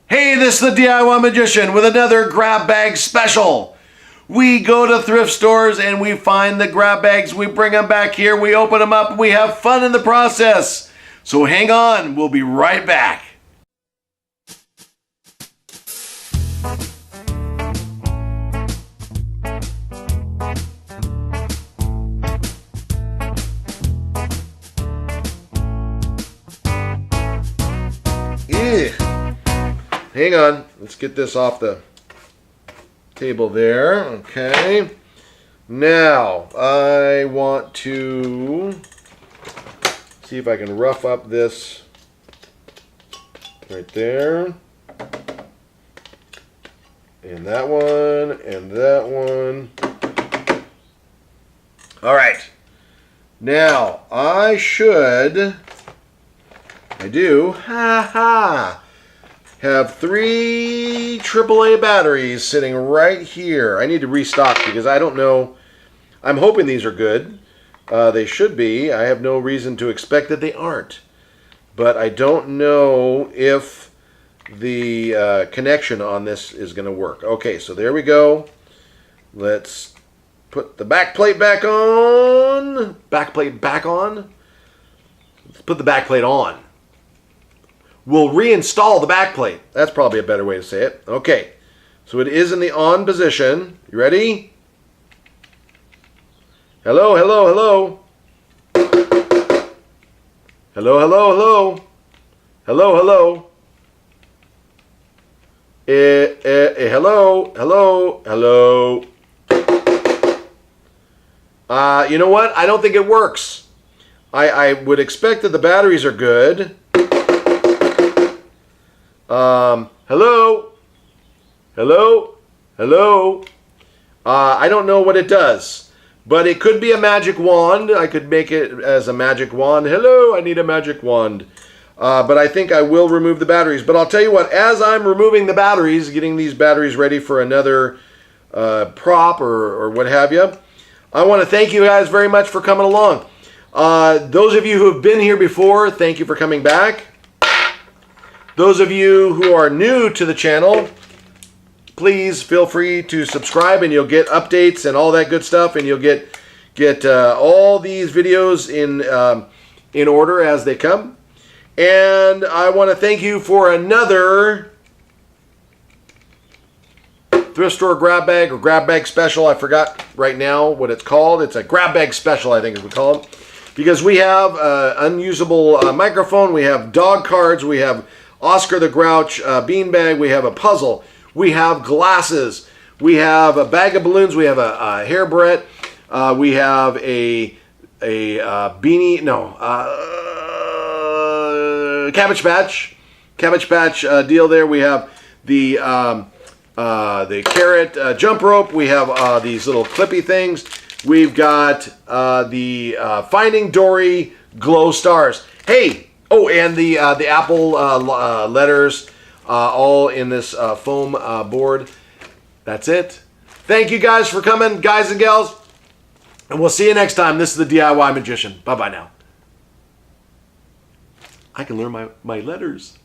Hey, this is the DIY Magician with another grab bag special. We go to thrift stores and we find the grab bags, we bring them back here, we open them up, and we have fun in the process. So hang on, we'll be right back. Hang on, let's get this off the table there. Okay. Now, I want to see if I can rough up this right there. And that one, and that one. All right. Now, I do, have 3 AAA batteries sitting right here. I need to restock because I don't know. I'm hoping these are good. They should be. I have no reason to expect that they aren't. But I don't know if the connection on this is going to work. Okay, so there we go. Let's put the back plate back on. Back plate back on. Let's put the back plate on. We'll reinstall the back plate. That's probably a better way to say it. Okay, so it is in the on position. You ready? Hello, hello, hello. Hello, hello, hello. Hello, hello. Hello, hello, hello. You know what? I don't think it works. I would expect that the batteries are good. Hello? Hello? Hello? I don't know what it does, but it could be a magic wand. I could make it as a magic wand. Hello, I need a magic wand. But I think I will remove the batteries. But I'll tell you what, as I'm removing the batteries, getting these batteries ready for another prop or what have you, I want to thank you guys very much for coming along. Those of you who have been here before, thank you for coming back. Those of you who are new to the channel, please feel free to subscribe and you'll get updates and all that good stuff, and you'll get all these videos in order as they come. And I want to thank you for another thrift store grab bag or grab bag special. I forgot right now what it's called. It's a grab bag special, I think is what we call it. Because we have unusable microphone, we have dog cards, we have Oscar the Grouch beanbag, we have a puzzle, we have glasses, we have a bag of balloons, we have a hair barrette, we have a beanie, no, Cabbage Patch deal there. We have the carrot jump rope. We have these little clippy things. We've got the Finding Dory glow stars. Hey. Oh, and the Apple letters, all in this foam board. That's it. Thank you guys for coming, guys and gals. And we'll see you next time. This is the DIY Magician. Bye-bye now. I can learn my letters.